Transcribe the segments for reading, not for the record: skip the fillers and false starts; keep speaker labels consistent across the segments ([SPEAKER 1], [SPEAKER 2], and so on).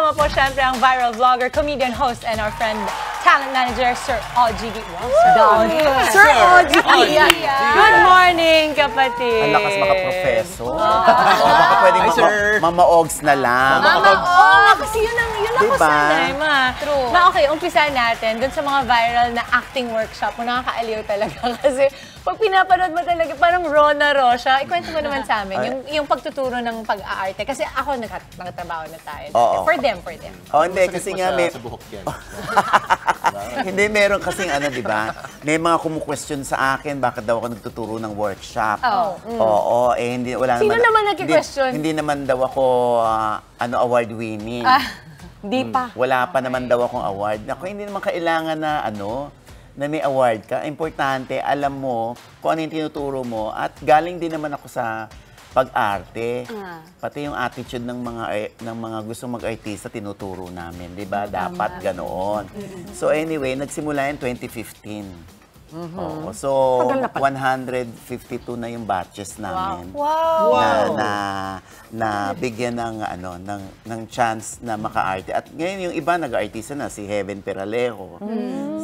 [SPEAKER 1] kasama po syempre ang viral vlogger, comedian, host, and our friend, talent manager, Sir OGB. Wow, Sir OGB. Good morning, kapatid.
[SPEAKER 2] Ang lakas makaprofeso. Baka pwedeng mama-ogs na lang.
[SPEAKER 1] Kasi yun lang ako sanay, ma. True. Okay, umpisahan natin dun sa mga viral na acting workshop mo. Nakakaaliw talaga kasi pag pinapanood mo talaga, parang raw na raw siya. Ikwento mo naman sa amin, yung pagtuturo ng pag-aarte. Kasi ako nagtatrabaho na tayo. For them.
[SPEAKER 2] Hindi, kasi nga may... Hindi, meron kasing di ba? May mga kumu-question sa akin, bakit daw ako nagtuturo ng workshop. Oo, hindi, wala naman.
[SPEAKER 1] Sino naman nag-question?
[SPEAKER 2] Hindi naman daw ako, award-winning.
[SPEAKER 1] Di pa.
[SPEAKER 2] Wala pa naman daw akong award. Ako, hindi naman kailangan na, na may award ka. Importante, alam mo kung ano yung tinuturo mo. At galing din naman ako sa pag-arte. Pati yung attitude ng mga gustong mag-artista, tinuturo namin. Di ba? Dapat ganoon. So anyway, nagsimula yan 2015. So, 152 na yung batches namin. Na bigyan ng chance na maka-arte. At ngayon yung iba nag-artista na, si Heaven Peralejo.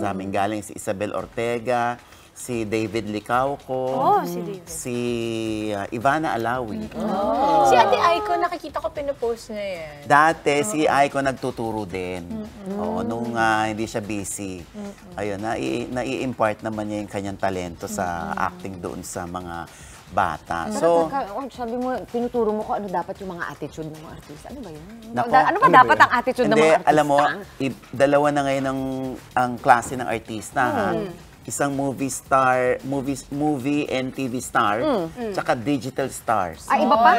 [SPEAKER 2] Sa amin galing si Isabel Ortega, si David Licauco, si Ivana Alawi.
[SPEAKER 1] Si Ate Aiko, nakikita ko pinupost na yan.
[SPEAKER 2] Dati, si Aiko nagtuturo din. Nung hindi siya busy. Ayun, nai-impart naman niya yung kanyang talento sa acting doon sa mga bata. So,
[SPEAKER 3] sabi mo, tinuturo mo kung ano dapat yung mga attitude ng mga artista. Ano ba yun?
[SPEAKER 2] Nako,
[SPEAKER 3] ano ba dapat ang attitude ng mga artista?
[SPEAKER 2] Alam mo, dalawa na ngayon ang klase ng artista. Isang movie and TV star, tsaka digital stars.
[SPEAKER 3] Iba pa!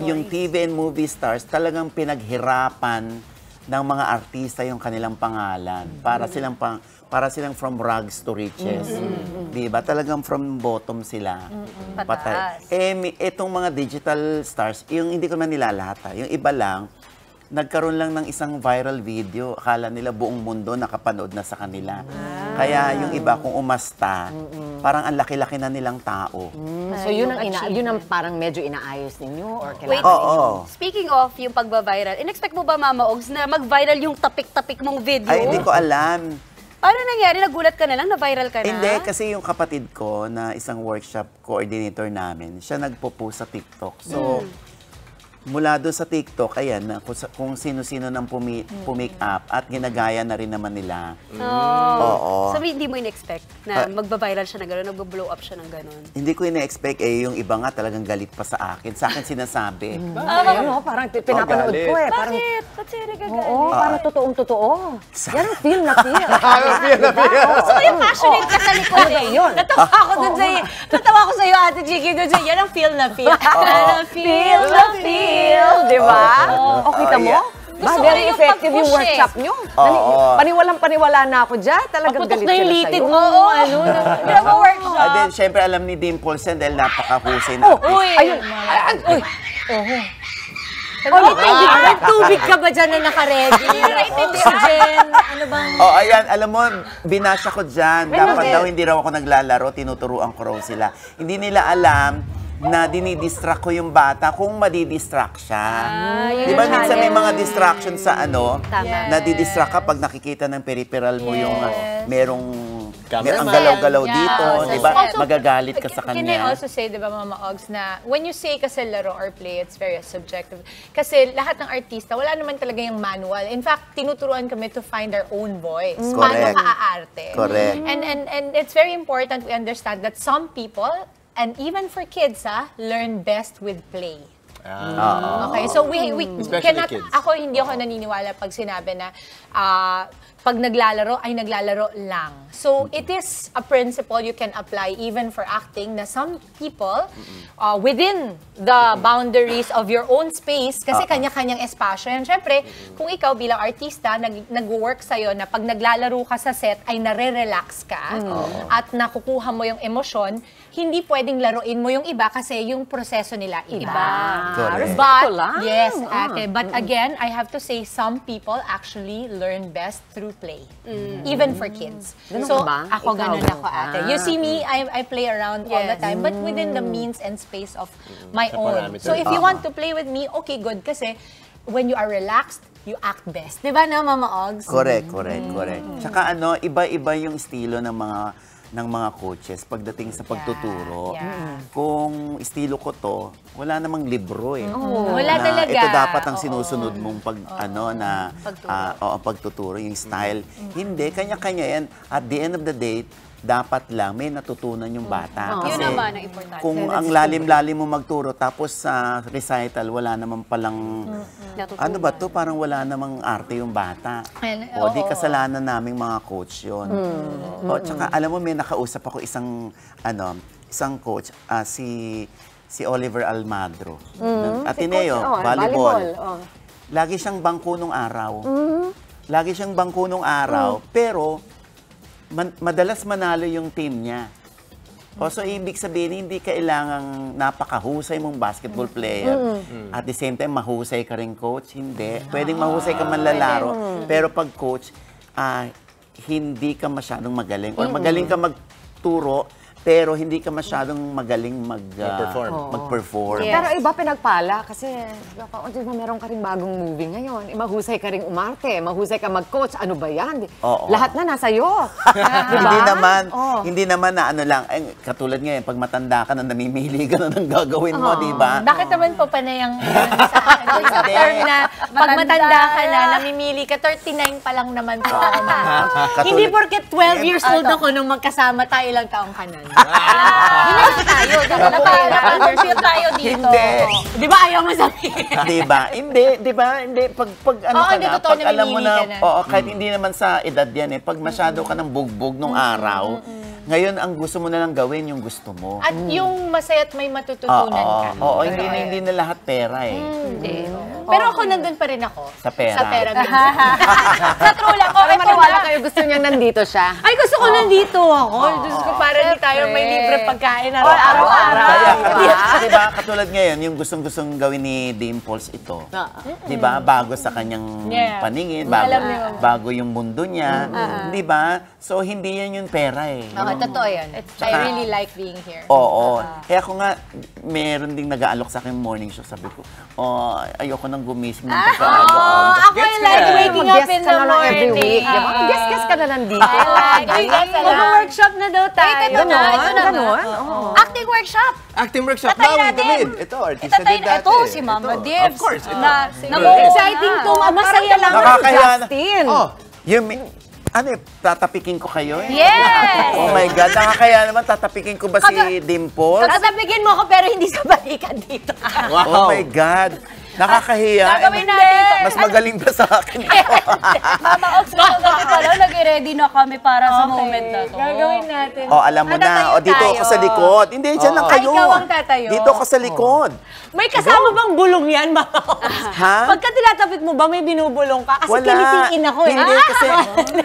[SPEAKER 2] Yung TV and movie stars, talagang pinaghirapan ng mga artista yung kanilang pangalan. Para silang from rags to riches. Diba? Talagang from bottom sila.
[SPEAKER 1] Pataas.
[SPEAKER 2] Itong mga digital stars, yung hindi ko man nilalahata, yung iba lang, nagkaroon lang ng isang viral video, akala nila buong mundo nakapanood na sa kanila. Kaya yung iba kung umasta, parang ang laki-laki na nilang tao.
[SPEAKER 3] So yun ang parang medyo inaayos ninyo? Or
[SPEAKER 4] Wait, speaking of yung pagbaviral, in-expect mo ba, Mama Ogs, na mag-viral yung tapik-tapik mong video?
[SPEAKER 2] Ay, hindi ko alam.
[SPEAKER 4] Paano nangyari? Nagulat ka na lang? Na-viral ka na?
[SPEAKER 2] Hindi, kasi yung kapatid ko na isang workshop coordinator namin, siya nagpo-post sa TikTok. So, mula doon sa TikTok, ayan, kung sino-sino nang pumake up at ginagaya na rin naman nila.
[SPEAKER 4] So, hindi mo in-expect na magbabiral siya na gano'n, nag-blow up siya ng gano'n?
[SPEAKER 2] Hindi ko in-expect, yung iba nga talagang galit pa sa akin. Sa akin sinasabi.
[SPEAKER 3] Parang pinapanood ko eh.
[SPEAKER 4] Bakit? Ba't siya nagagalit?
[SPEAKER 3] Oo, parang totoong-totoo. Yan ang feel na feel.
[SPEAKER 4] Gusto ko yung passionate ka sa likod eh.
[SPEAKER 1] Natawa ako sa'yo, Ate Chiki, doon sa'yo. Yan ang feel na feel. Feel na feel. Di ba?
[SPEAKER 3] Kita mo? Very effective yung workshop nyo. Paniwalang-paniwala na ako dyan. Talagang galit sila sa'yo.
[SPEAKER 1] Tapos na yung litid mo. Workshop.
[SPEAKER 2] Then, syempre, alam ni Dimples yan dahil napakahusay na.
[SPEAKER 1] Ayun. Tubig ka ba dyan na naka-ready? Oxygen? Ano bang?
[SPEAKER 2] Ayan, alam mo, binasa ko dyan. Dapat daw hindi raw ako naglalaro, tinuturuan ko raw sila. Hindi nila alam na dinidistract ko yung bata kung madidistract siya. Di ba minsan may mga distraction sa na didistract ka pag nakikita ng peripheral mo yung merong ang galaw-galaw dito, di ba? Magagalit ka sa kanya.
[SPEAKER 1] Can I also say, di ba, Mama Ogs, na when you say kasi laro or play, it's very subjective. Kasi lahat ng artista, wala naman talaga yung manual. In fact, tinuturuan kami to find our own voice. Paano ka-aarte.
[SPEAKER 2] Correct.
[SPEAKER 1] And it's very important we understand that some people, and even for kids, learn best with play. Okay, so we cannot, hindi ako naniniwala pag sinabi na pag naglalaro, ay naglalaro lang. So, it is a principle you can apply even for acting na some people, within the boundaries of your own space, kasi kanya-kanyang espasyo yan. Siyempre, kung ikaw bilang artista, nag-work sa'yo na pag naglalaro ka sa set, ay nare-relax ka at nakukuha mo yung emosyon, hindi pwedeng laruin mo yung iba kasi yung proseso nila iba. But, yes, ate. But again, I have to say, some people actually learn best through play. Even for kids. So, ako ganun ako, ate. You see me, I play around all the time, but within the means and space of my own. So, if you want to play with me, okay, good. Kasi, when you are relaxed, you act best. Di ba na, Mama Ogs?
[SPEAKER 2] Correct. Tsaka iba-iba yung estilo ng mga coaches pagdating sa pagtuturo. Kung estilo ko to, wala namang libro eh.
[SPEAKER 1] Wala talaga.
[SPEAKER 2] Ito dapat ang sinusunod mong pagtuturo, yung style. Hindi, kanya-kanya yan. At the end of the day, dapat lang may natutunan yung bata.
[SPEAKER 4] Yun naman ang importante.
[SPEAKER 2] Kung ang lalim-lalim mo magturo, tapos sa recital, wala naman palang, ano ba to? Parang wala namang arte yung bata. O, di kasalanan naming mga coach yun. O, tsaka alam mo, may nakausap ako isang coach, si Oliver Almadro. Ateneo, volleyball. Lagi siyang bangko nung araw. Pero madalas manalo yung team niya. So, ibig sabihin, hindi kailangang napakahusay mong basketball player. At the same time, mahusay ka rin coach. Hindi. Pwedeng mahusay ka manlalaro. Pero pag coach, hindi ka masyadong magaling. Or magaling ka magturo, pero hindi ka masyadong magaling mag-perform.
[SPEAKER 3] Pero iba pinagpala kasi meron ka rin bagong movie ngayon. Mahusay ka rin umarte, mahusay ka mag-coach. Ano ba yan? Lahat na nasa iyo. Diba?
[SPEAKER 2] Hindi naman na katulad ngayon, pag matanda ka na, namimili ka na ng gagawin mo, di ba?
[SPEAKER 1] Bakit naman po panay ang sa akin? Sa term na pag matanda ka na, namimili ka, 39 pa lang naman po ako. Hindi porket 12 years old ako nung magkasama tayo, ilang taong ka na. Hindi tayo. Napag-feel tayo dito.
[SPEAKER 2] Hindi.
[SPEAKER 1] Di ba ayaw mo sabihin?
[SPEAKER 2] Di ba? Hindi. Pag alam mo na, kahit hindi naman sa edad yan pag masyado ka ng bugbog nung araw, ngayon ang gusto mo na lang gawin yung gusto mo.
[SPEAKER 1] At yung masaya at may matututunan ka.
[SPEAKER 2] Hindi na lahat pera
[SPEAKER 1] Hindi. Pero ako nandun pa rin ako.
[SPEAKER 2] Sa pera.
[SPEAKER 1] Sa pera. Sa true lang.
[SPEAKER 3] Pero maniwala kayo, gusto niya nandito siya.
[SPEAKER 1] Ay, gusto ko nandito ako. Diyos ko, para hindi tayo may libre pagkain araw-araw.
[SPEAKER 2] Diba, katulad ngayon, yung gustong-gustong gawin ni Dimples ito. Diba, bago sa kanyang paningin, bago yung mundo niya. Diba? So, hindi yan yung pera
[SPEAKER 1] Totoo yan. I really like being here.
[SPEAKER 2] Kaya ako nga, meron ding nag-aalok sa akin morning show. Sabi ko, ayoko nang gumising ng
[SPEAKER 1] Ako like waking up in the morning.
[SPEAKER 3] Guess ka na nandito.
[SPEAKER 1] Mag-workshop na daw tayo.
[SPEAKER 3] Ganon.
[SPEAKER 4] Acting workshop.
[SPEAKER 5] Acting workshop.
[SPEAKER 4] Tatay
[SPEAKER 5] Maui
[SPEAKER 4] natin.
[SPEAKER 5] David. Ito, artista din dati.
[SPEAKER 4] Ito, si Mama Dibs.
[SPEAKER 5] Of course.
[SPEAKER 1] Exciting to. Masaya lang.
[SPEAKER 2] Nakakahiya na.
[SPEAKER 3] Justin.
[SPEAKER 2] Tatapikin ko kayo
[SPEAKER 4] Yes!
[SPEAKER 2] Oh my God, nakakaya naman, tatapikin ko ba si Dimples?
[SPEAKER 1] Tatapikin mo ako pero hindi sa balikan dito.
[SPEAKER 2] Oh my God. Nakakahiya.
[SPEAKER 4] Gagawin natin.
[SPEAKER 2] Mas magaling pa sa akin.
[SPEAKER 4] Mama Ogs, kagabi pala, nag-ready na kami para sa moment na to.
[SPEAKER 1] Gagawin natin.
[SPEAKER 2] Alam mo na. Dito ako sa likod. Hindi, dyan lang kayo.
[SPEAKER 1] Ikaw ang tatayo.
[SPEAKER 2] Dito ako sa likod.
[SPEAKER 1] May kasama bang bulong yan, Mama Ogs?
[SPEAKER 2] Ha?
[SPEAKER 1] Pagka tinatapit mo ba, may binubulong ka? Kasi kinitiin ako
[SPEAKER 2] Hindi, kasi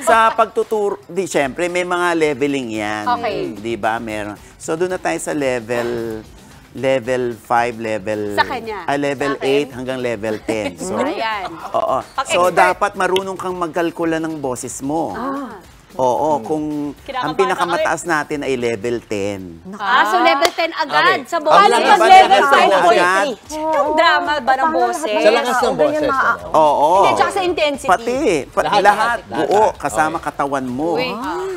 [SPEAKER 2] sa pagtuturo, syempre, may mga leveling yan.
[SPEAKER 1] Okay.
[SPEAKER 2] Di ba? Meron. So, doon na tayo sa level 5, level...
[SPEAKER 4] Sa kanya.
[SPEAKER 2] Level 8 hanggang level 10. So,
[SPEAKER 4] Ayan.
[SPEAKER 2] So, dapat marunong kang magkalkula ng boses mo. Kung ang pinakamataas natin ay level 10.
[SPEAKER 4] So level 10 agad sa boses.
[SPEAKER 1] Paano pag level 5.3?
[SPEAKER 4] Yung drama ba ng boses?
[SPEAKER 5] Sa lakas ng boses.
[SPEAKER 1] Hindi, tsaka sa intensity.
[SPEAKER 2] Pati lahat. Buo, kasama katawan mo.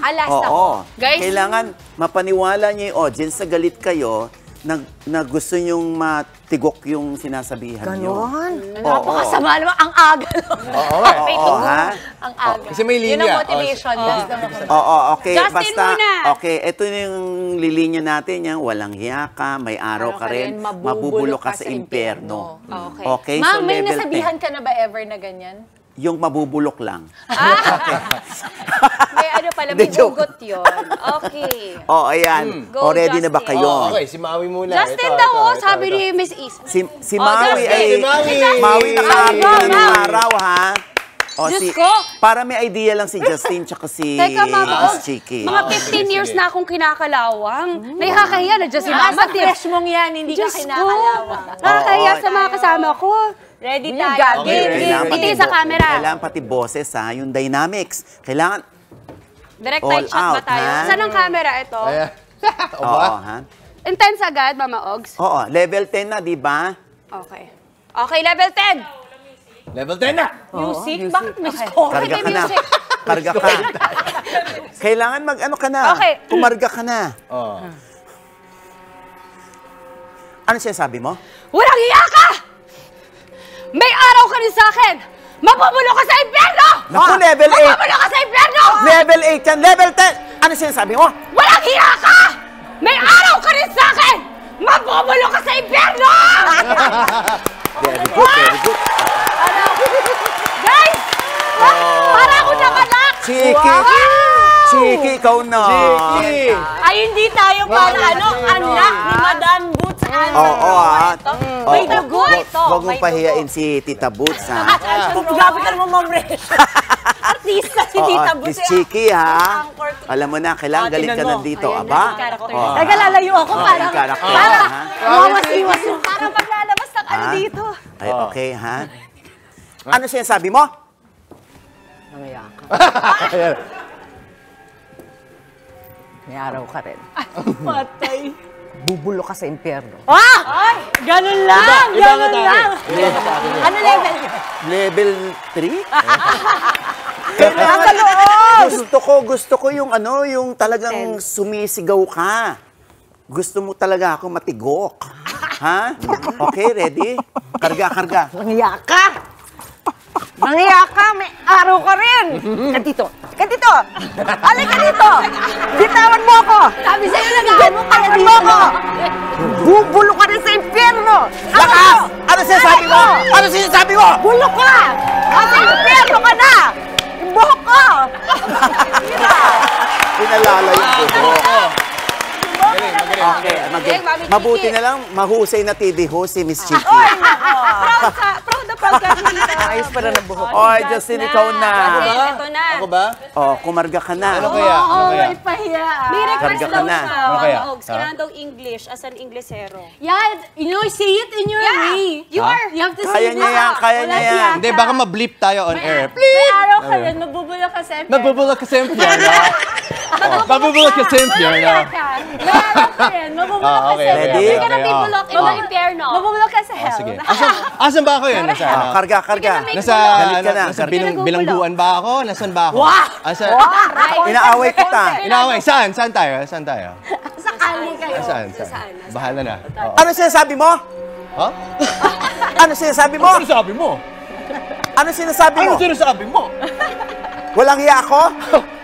[SPEAKER 1] Last ako.
[SPEAKER 4] Guys,
[SPEAKER 2] Kailangan mapaniwala niyo yung audience sa galit kayo na gusto nyong matigok yung sinasabihan nyo.
[SPEAKER 1] Napakasama naman. Ang aga. Ang aga.
[SPEAKER 5] Kasi may linya.
[SPEAKER 1] Yun ang motivation.
[SPEAKER 2] Okay.
[SPEAKER 4] Justin
[SPEAKER 2] Basta,
[SPEAKER 4] muna.
[SPEAKER 2] okay, ito yung lilinya natin, yung walang hiya ka, may araw ka rin, mabubulok ka sa impyerno. Okay, so
[SPEAKER 1] Ma'am, may
[SPEAKER 2] level
[SPEAKER 1] nasabihan ka na ba ever na ganyan?
[SPEAKER 2] yung mabubulok lang.
[SPEAKER 4] May pala, may bugot yun. Okay.
[SPEAKER 2] Ayan.
[SPEAKER 4] Go,
[SPEAKER 2] Ready na ba
[SPEAKER 4] Justin.
[SPEAKER 2] kayo?
[SPEAKER 5] Okay, si Maui muna.
[SPEAKER 4] Justin daw, sabi ni Miss Is.
[SPEAKER 2] Si Maui ay... Maui nakakita ng araw, ha?
[SPEAKER 4] Diyos ko!
[SPEAKER 2] Para may idea lang si Justin tsaka si Miss Chiki.
[SPEAKER 4] Mga 15 years na akong kinakalawang. Nakakahiya na dyan si Mama.
[SPEAKER 1] Sa fresh mong yan, hindi ka kinakalawang.
[SPEAKER 4] Nakakahiya sa mga kasama ko.
[SPEAKER 1] Ready tayo.
[SPEAKER 4] Ito sa camera.
[SPEAKER 2] Kailangan pati boses, ha? Yung dynamics. Kailangan
[SPEAKER 4] Direct
[SPEAKER 2] all
[SPEAKER 4] tight shot ba
[SPEAKER 2] out,
[SPEAKER 4] tayo?
[SPEAKER 2] ha?
[SPEAKER 4] Saan ang camera ito?
[SPEAKER 2] ha?
[SPEAKER 4] Intense agad, Mama Ogs?
[SPEAKER 2] Level 10 na, di ba?
[SPEAKER 4] Okay. Okay, level 10.
[SPEAKER 5] Level 10 na!
[SPEAKER 1] Music? Bakit may score?
[SPEAKER 2] Karga ka na.
[SPEAKER 1] Music.
[SPEAKER 2] Karga ka. Kailangan mag-ano ka na.
[SPEAKER 1] Okay.
[SPEAKER 2] Kumarga ka na.
[SPEAKER 5] Oh.
[SPEAKER 2] Ano sinasabi mo?
[SPEAKER 4] Walang hiya ka! May araw ka rin sa akin! Mapabulo ka sa impyerno!
[SPEAKER 2] Naku, level 8.
[SPEAKER 4] Mapabulo ka sa impyerno!
[SPEAKER 2] Level 8 yan. Level 10. Ano sinasabi mo?
[SPEAKER 4] Walang hiya ka! May araw ka rin sa akin! Mapabulo ka sa impyerno!
[SPEAKER 2] Very good, very good.
[SPEAKER 4] Guys! Para ako nakanak!
[SPEAKER 2] Chiki! Chiki, ikaw na.
[SPEAKER 5] Chiki!
[SPEAKER 1] Ay, hindi tayo para anak ni Madam Boots.
[SPEAKER 2] Oo, ha.
[SPEAKER 1] May dugo ito.
[SPEAKER 2] Huwag mong pahiyain si Tita Boots, ha.
[SPEAKER 1] Grabe ka naman, Ma'am Resh. Artista si Tita Boots.
[SPEAKER 2] Miss Chiki, ha. Alam mo na, kailangan galit ka na dito, aba?
[SPEAKER 1] Teka, lalayo ako para wawas-iwas yung
[SPEAKER 4] Para paglalabas ng ano
[SPEAKER 2] Ha?
[SPEAKER 4] dito.
[SPEAKER 2] Ay, okay, ha? Ano sinasabi mo?
[SPEAKER 3] Namaya ka. May araw ka rin.
[SPEAKER 1] patay.
[SPEAKER 3] Bubulo ka sa impyerno.
[SPEAKER 1] Ay! Ganun lang! Ganun lang! Ano level?
[SPEAKER 2] Level 3? Nasa loob! Gusto ko yung ano, yung talagang sumisigaw ka. Gusto mo talaga ako matigok. Ha? Okay, ready? Karga.
[SPEAKER 3] Namaya ka! Namaya ka! May araw ka rin! Kantito! Kantito! Alay ka dito! Bitawan mo ako!
[SPEAKER 1] Sabi sa'yo, nag-aano ka na
[SPEAKER 3] Bitawan mo ako! Bubulo ka rin sa impyerno!
[SPEAKER 2] Lakas! Ano sinasabi mo? Ano sinasabi mo?
[SPEAKER 3] Bulo ka! Sa impyerno ka na! Ibuhok ko!
[SPEAKER 2] Pinalala yung buho. Okay, mabuti na lang, mahusay na TV host si Miss Chiki.
[SPEAKER 4] Proud na proud ka dito.
[SPEAKER 3] Ayos pa na ng buhok.
[SPEAKER 2] Oy, Justin, ikaw na.
[SPEAKER 4] Ito na.
[SPEAKER 5] Ako ba?
[SPEAKER 2] Oh, kumarga ka na.
[SPEAKER 5] Ano kaya? Ano kaya?
[SPEAKER 1] May pahiya.
[SPEAKER 4] May request
[SPEAKER 2] Karga ka
[SPEAKER 4] daw
[SPEAKER 2] na.
[SPEAKER 4] siya,
[SPEAKER 5] Ano kaya?
[SPEAKER 4] Mama Ogs. Kailangan daw English as an Inglesero.
[SPEAKER 1] Yeah, you know, say it in your way.
[SPEAKER 4] You are.
[SPEAKER 1] You have to
[SPEAKER 2] Kaya
[SPEAKER 1] say
[SPEAKER 2] niya yan, kaya niya yan.
[SPEAKER 5] Hindi, baka ma-bleep tayo on air.
[SPEAKER 1] May araw ka rin, mabubulo ka sa impyerno.
[SPEAKER 5] Nabubulok ka sa impyerno. Mabubulok ka sa impyerno.
[SPEAKER 1] May araw ka rin, mabubulo ka
[SPEAKER 5] Okay,
[SPEAKER 1] sa
[SPEAKER 2] Ready?
[SPEAKER 4] You're gonna be bulok in the impyerno.
[SPEAKER 1] Mabubulo ka sa hell.
[SPEAKER 5] Sige. Asan ba ako yun? Nasa ano?
[SPEAKER 2] Karga.
[SPEAKER 5] Nasa,
[SPEAKER 2] Galit ka na.
[SPEAKER 5] nasa bilangguan ba ako? Nasaan ba ako? Asa?
[SPEAKER 2] Inaaway kita.
[SPEAKER 5] Inaaway. Saan? Saan tayo? Saan tayo?
[SPEAKER 1] Sa kali kayo.
[SPEAKER 5] Saan? Bahala na. Oo.
[SPEAKER 2] Ano sinasabi mo?
[SPEAKER 5] Ha?
[SPEAKER 2] Ano sinasabi mo?
[SPEAKER 5] Ano sinasabi mo?
[SPEAKER 2] Ano sinasabi mo?
[SPEAKER 5] Ano sinasabi mo?
[SPEAKER 2] Walang hiya ako?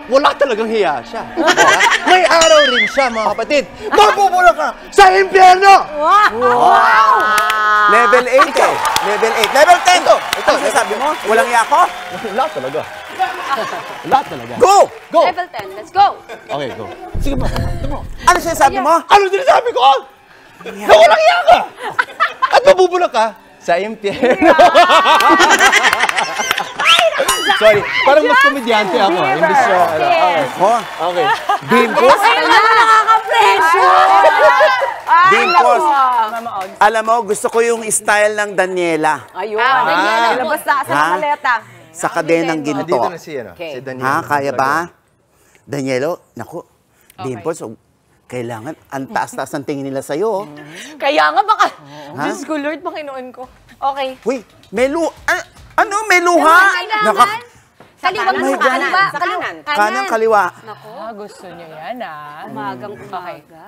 [SPEAKER 5] Wala talagang hiya siya. May araw rin siya, mga kapatid. Mabubulok ka sa impyerno!
[SPEAKER 2] Level 8 eh. Level 8. Level 10 to. Ito, sinasabi mo? Walang hiya ako?
[SPEAKER 5] Wala talaga. Wala talaga.
[SPEAKER 2] Go!
[SPEAKER 5] Go!
[SPEAKER 4] Level 10. Let's go.
[SPEAKER 5] Okay, go. Sige mo. Ito mo.
[SPEAKER 2] Ano sinasabi mo?
[SPEAKER 5] Ano sinasabi ko? Na walang hiya ka! At mabubulok ka sa impyerno. Sorry, parang mas komedyante ako. Imbis na,
[SPEAKER 2] Oh,
[SPEAKER 5] okay.
[SPEAKER 2] Dimples?
[SPEAKER 1] Nakaka-pressure!
[SPEAKER 2] Dimples. Alam mo, gusto ko yung style ng Daniela.
[SPEAKER 3] Ayun. Labas na sa
[SPEAKER 2] Ha?
[SPEAKER 3] maleta.
[SPEAKER 2] Sa kadenang
[SPEAKER 5] Dito
[SPEAKER 2] ginto.
[SPEAKER 5] na si, ano, si Daniel.
[SPEAKER 2] Ha? Kaya ba? Danielo, naku, Dimples, kailangan, ang taas-taas ang tingin nila sa'yo.
[SPEAKER 1] Kaya nga baka,
[SPEAKER 2] Ha?
[SPEAKER 1] Diyos ko Lord, Panginoon ko. Okay.
[SPEAKER 2] Uy, may ano, may luha?
[SPEAKER 4] Kaliwag
[SPEAKER 2] Oh my
[SPEAKER 4] sa
[SPEAKER 2] God.
[SPEAKER 4] kaliwa.
[SPEAKER 3] Sa kanan.
[SPEAKER 2] Kanang kaliwa.
[SPEAKER 1] Gusto niyo yan,
[SPEAKER 4] Umagang
[SPEAKER 1] Okay.
[SPEAKER 4] umaga.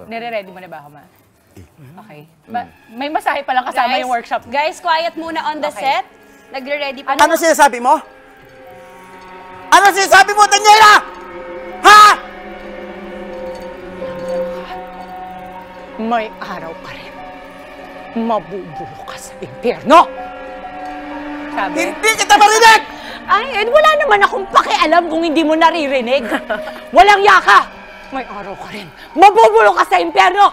[SPEAKER 1] Nire-ready mo na ba ako, ma? Okay. May masahe pa lang kasama
[SPEAKER 4] Guys,
[SPEAKER 1] yung workshop.
[SPEAKER 4] Guys, quiet muna on the
[SPEAKER 1] Okay.
[SPEAKER 4] set. Nagre-ready pa.
[SPEAKER 2] Ano sinasabi mo? Ano sinasabi mo, Daniela? Ha?
[SPEAKER 1] May araw ka rin. Mabubulo ka sa impyerno! Sabi?
[SPEAKER 2] Hindi kita marinig!
[SPEAKER 1] Ay, wala naman akong pakialam kung hindi mo naririnig. Walang yaka! May araw ka rin. Mabubulo ka sa impyerno!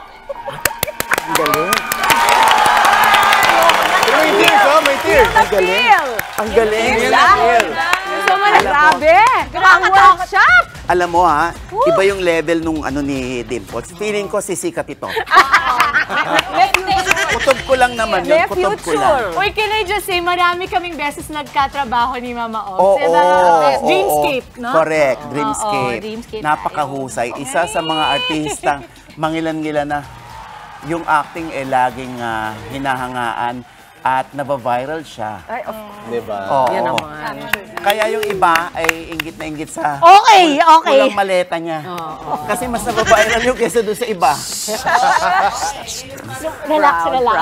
[SPEAKER 2] Ang galing.
[SPEAKER 5] May tears, oh, may tears.
[SPEAKER 2] Ang galing. Ang galing.
[SPEAKER 1] Gusto mo na? Grabe! Nakakatakot siya!
[SPEAKER 2] Alam mo ha, iba yung level nung ano ni Dimples. Feeling ko sisikat ito. Kutob ko lang naman yun. Kutob ko lang.
[SPEAKER 1] Uy, can I just say, marami kaming beses nagkatrabaho ni Mama
[SPEAKER 2] Oo.
[SPEAKER 1] Ogs. Dreamscape, no?
[SPEAKER 2] Correct, Dreamscape.
[SPEAKER 1] Oo, Dreamscape.
[SPEAKER 2] Napakahusay. Isa sa mga artistang mangilan-ngilan na yung acting laging hinahangaan. at nabaviral siya.
[SPEAKER 3] Ay,
[SPEAKER 5] Diba?
[SPEAKER 2] Oo.
[SPEAKER 3] yan naman.
[SPEAKER 2] Kaya yung iba ay inggit na inggit sa
[SPEAKER 1] Okay, okay.
[SPEAKER 2] kulang maleta niya. Kasi mas nabaviral yung kesa doon sa iba.
[SPEAKER 1] Relax, relax.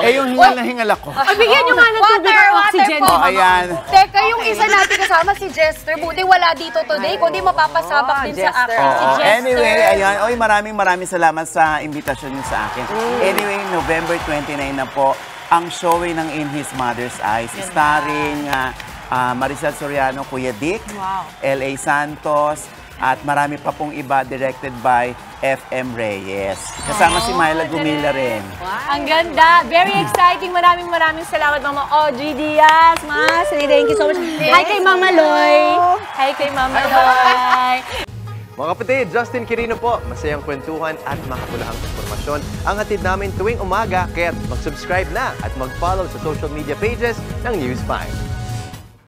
[SPEAKER 2] Eh yung hingal na hingal ako.
[SPEAKER 3] Bigyan nyo nga ng tubig at oxygen.
[SPEAKER 4] po.
[SPEAKER 2] Oh, ayan.
[SPEAKER 4] Teka, yung isa natin kasama si Jester, buti wala dito today, kundi mapapasabak din sa
[SPEAKER 3] Jester.
[SPEAKER 4] akin. Si
[SPEAKER 2] Oo.
[SPEAKER 4] Jester.
[SPEAKER 2] Anyway, ayan. Oy, maraming salamat sa imbitasyon niyo sa akin. Anyway, November 29 na po ang showing ng In His Mother's Eyes, starring Maricel Soriano, Kuya Dick, L.A. Santos, at marami pa pong iba, directed by F.M. Reyes. Kasama si Myla Gumila rin.
[SPEAKER 1] Ang ganda. Very exciting. Maraming salamat, Mama Audrey Diaz. Mas, thank you so much. Hi kay Mama Loy. Hi kay Mama Loy.
[SPEAKER 5] Mga kapatid, Justin Quirino po. Masayang kwentuhan at makapulahang informasyon ang hatid namin tuwing umaga. Kaya mag-subscribe na at mag-follow sa social media pages ng News 5.